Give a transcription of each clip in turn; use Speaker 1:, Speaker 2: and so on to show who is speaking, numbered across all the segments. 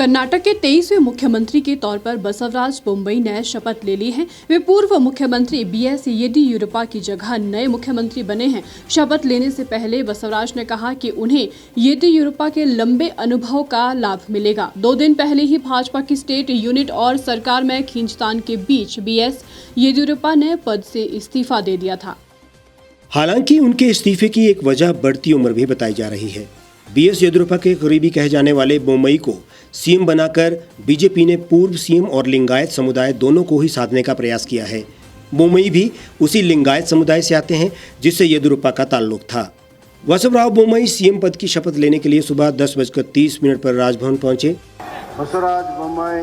Speaker 1: कर्नाटक के 23वें मुख्यमंत्री के तौर पर बसवराज बोम्मई ने शपथ ले ली है। वे पूर्व मुख्यमंत्री बीएस येदियुरप्पा की जगह नए मुख्यमंत्री बने हैं। शपथ लेने से पहले बसवराज ने कहा कि उन्हें येदियुरप्पा के लंबे अनुभव का लाभ मिलेगा। 2 दिन पहले ही भाजपा की स्टेट यूनिट और सरकार में खींचतान के बीच बीएस येदियुरप्पा ने पद से इस्तीफा दे दिया था।
Speaker 2: हालांकि उनके इस्तीफे की एक वजह बढ़ती उम्र भी बताई जा रही है। बीएस येदियुरप्पा के करीबी कहे जाने वाले बोम्मई को सीएम बनाकर बीजेपी ने पूर्व सीएम और लिंगायत समुदाय दोनों को ही साधने का प्रयास किया है। बोम्मई भी उसी लिंगायत समुदाय से आते हैं जिससे येदियुरप्पा का ताल्लुक था। बसवराव बोम्मई सीएम पद की शपथ लेने के लिए सुबह 10:30 पर राजभवन पहुंचे।
Speaker 3: बसवराज बोम्मई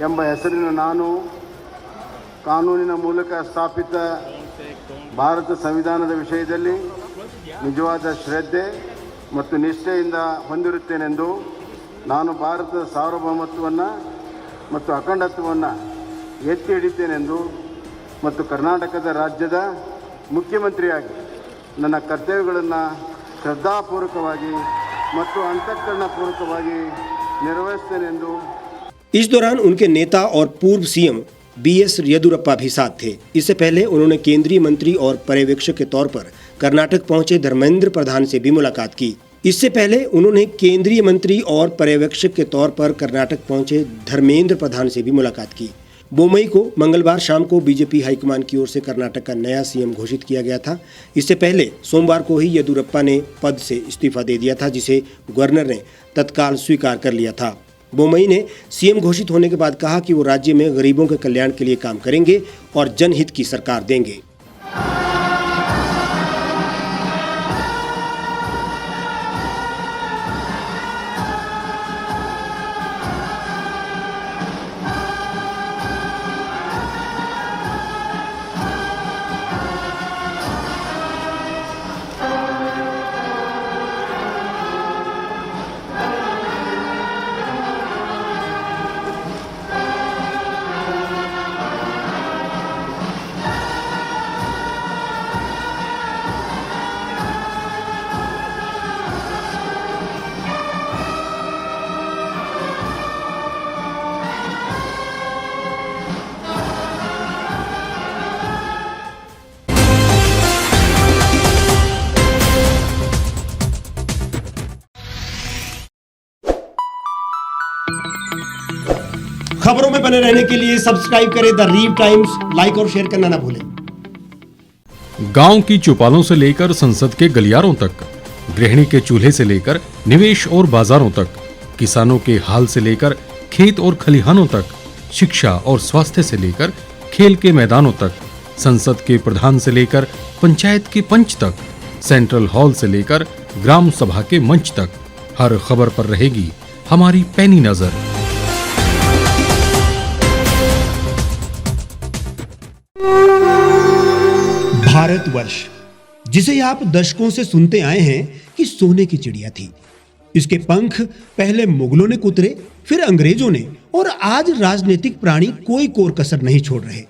Speaker 3: ಎಂಬ ಹೆಸರಿನ ನಾನು ಕಾನೂನಿನ ಮೂಲಕ ಸ್ಥಾಪಿತ ಭಾರತ ಸಂವಿಧಾನದ ವಿಷಯದಲ್ಲಿ ನಿಜವಾದ ಶ್ರದ್ಧೆ ಮತ್ತು ನಿಷ್ಠೆಯಿಂದ ಹೊಂದಿರುತ್ತೇನೆಂದು ನಾನು ಭಾರತದ ಸಾರ್ವಭೌಮತ್ವವನ್ನು ಮತ್ತು ಅಖಂಡತ್ವವನ್ನು ಎತ್ತಿ ಹಿಡಿತೇನೆಂದು ಮತ್ತು ಕರ್ನಾಟಕದ ರಾಜ್ಯದ ಮುಖ್ಯಮಂತ್ರಿಯಾಗಿ ನನ್ನ ಕರ್ತವ್ಯಗಳನ್ನು ಶ್ರದ್ಧಾಪೂರ್ವಕವಾಗಿ ಮತ್ತು ಅಂತಃಕರಣಪೂರ್ವಕವಾಗಿ ನಿರ್ವಹಿಸುತ್ತೇನೆಂದು।
Speaker 2: इस दौरान उनके नेता और पूर्व सीएम बीएस येदियुरप्पा भी साथ थे। इससे पहले उन्होंने केंद्रीय मंत्री और पर्यवेक्षक के तौर पर कर्नाटक पहुंचे धर्मेंद्र प्रधान से भी मुलाकात की। इससे पहले उन्होंने केंद्रीय मंत्री और पर्यवेक्षक के तौर पर कर्नाटक पहुंचे धर्मेंद्र प्रधान से भी मुलाकात की। बोम्मई को मंगलवार शाम को बीजेपी हाईकमान की ओर से कर्नाटक का नया सीएम घोषित किया गया था। इससे पहले सोमवार को ही येदियुरप्पा ने पद से इस्तीफा दे दिया था, जिसे गवर्नर ने तत्काल स्वीकार कर लिया था। बोम्मई ने सीएम घोषित होने के बाद कहा कि वो राज्य में गरीबों के कल्याण के लिए काम करेंगे और जनहित की सरकार देंगे। खबरों में बने रहने के लिए सब्सक्राइब करें द रीव टाइम्स, लाइक और शेयर करना ना भूलें।
Speaker 4: गांव की चौपालों से लेकर संसद के गलियारों तक, गृहिणी के चूल्हे से लेकर निवेश और बाजारों तक, किसानों के हाल से लेकर खेत और खलिहानों तक, शिक्षा और स्वास्थ्य से लेकर खेल के मैदानों तक, संसद के प्रधान से लेकर पंचायत के पंच तक, सेंट्रल हॉल से लेकर ग्राम सभा के मंच तक, हर खबर पर रहेगी हमारी पैनी नजर।
Speaker 2: भारतवर्ष, जिसे आप दशकों से सुनते आए हैं कि सोने की चिड़िया थी। इसके पंख पहले मुगलों ने कुतरे, फिर अंग्रेजों ने, और आज राजनीतिक प्राणी कोई कोर कसर नहीं छोड़ रहे।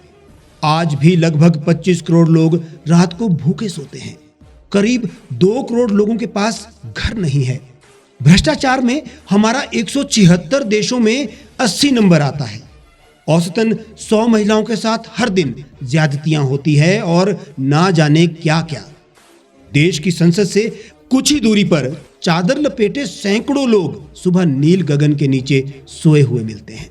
Speaker 2: आज भी लगभग 25 करोड़ लोग रात को भूखे सोते हैं। करीब 2 करोड़ लोगों के पास घर नहीं है। भ्रष्टाचार में हमारा 176 देशों में 80 नंबर आता है। औसतन 100 महिलाओं के साथ हर दिन ज्यादतियां होती है और ना जाने क्या क्या। देश की संसद से कुछ ही दूरी पर चादर लपेटे सैकड़ों लोग सुबह नील गगन के नीचे सोए हुए मिलते हैं।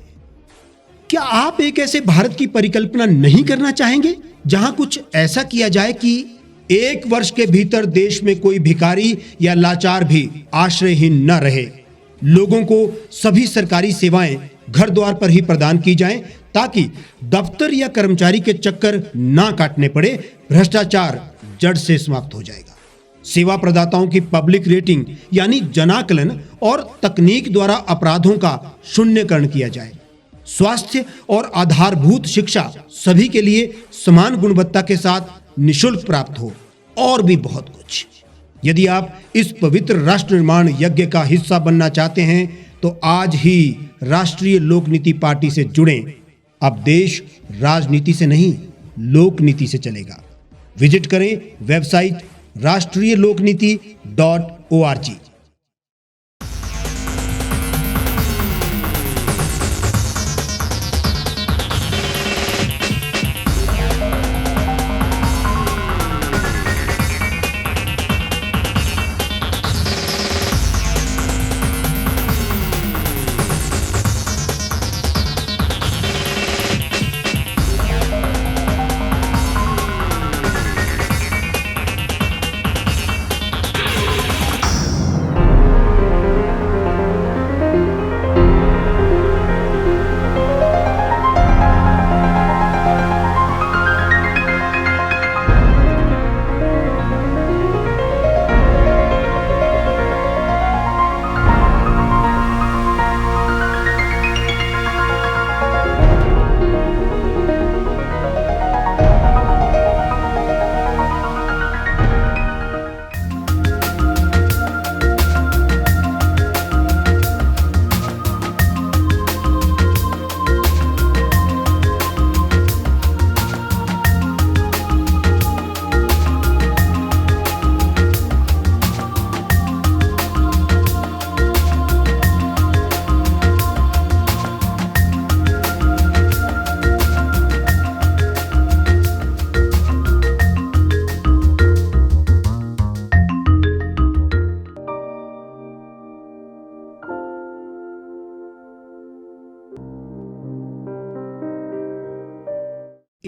Speaker 2: क्या आप एक ऐसे भारत की परिकल्पना नहीं करना चाहेंगे जहां कुछ ऐसा किया जाए कि 1 वर्ष के भीतर देश में कोई भिखारी या लाचार भी आश्रयहीन न रहे? लोगों को सभी सरकारी सेवाएं घर द्वार पर ही प्रदान की जाएं, ताकि दफ्तर या कर्मचारी के चक्कर ना काटने पड़े। भ्रष्टाचार जड़ से समाप्त हो जाएगा। सेवा प्रदाताओं की पब्लिक रेटिंग यानी जनाकलन और तकनीक द्वारा अपराधों का शून्यकरण किया जाए। स्वास्थ्य और आधारभूत शिक्षा सभी के लिए समान गुणवत्ता के साथ निःशुल्क प्राप्त हो, और भी बहुत कुछ। यदि आप इस पवित्र राष्ट्र निर्माण यज्ञ का हिस्सा बनना चाहते हैं तो आज ही राष्ट्रीय लोक नीति पार्टी से जुड़ें। अब देश राजनीति से नहीं, लोक नीति से चलेगा। विजिट करें वेबसाइट राष्ट्रीयलोकनीति.org।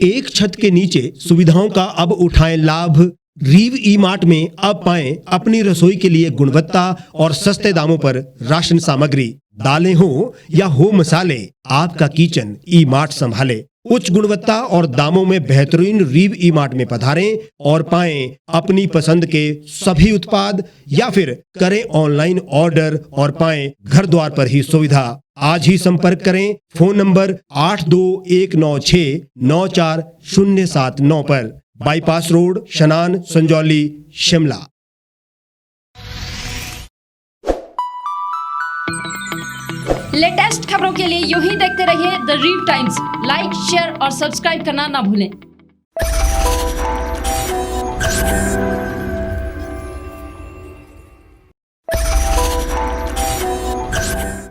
Speaker 2: एक छत के नीचे सुविधाओं का अब उठाएं लाभ। रीव ई मार्ट में अब पाएं अपनी रसोई के लिए गुणवत्ता और सस्ते दामों पर राशन सामग्री। दालें हो या हो मसाले, आपका किचन ई मार्ट संभाले। उच्च गुणवत्ता और दामों में बेहतरीन रीव ई मार्ट में पधारें और पाएं अपनी पसंद के सभी उत्पाद, या फिर करें ऑनलाइन ऑर्डर और पाएं घर द्वार पर ही सुविधा। आज ही संपर्क करें फोन नंबर 8219694079 पर, बाईपास रोड, शनान, संजौली, शिमला।
Speaker 5: लेटेस्ट खबरों के लिए यूं ही देखते रहिए द रीव टाइम्स। लाइक, शेयर और सब्सक्राइब करना ना भूलें।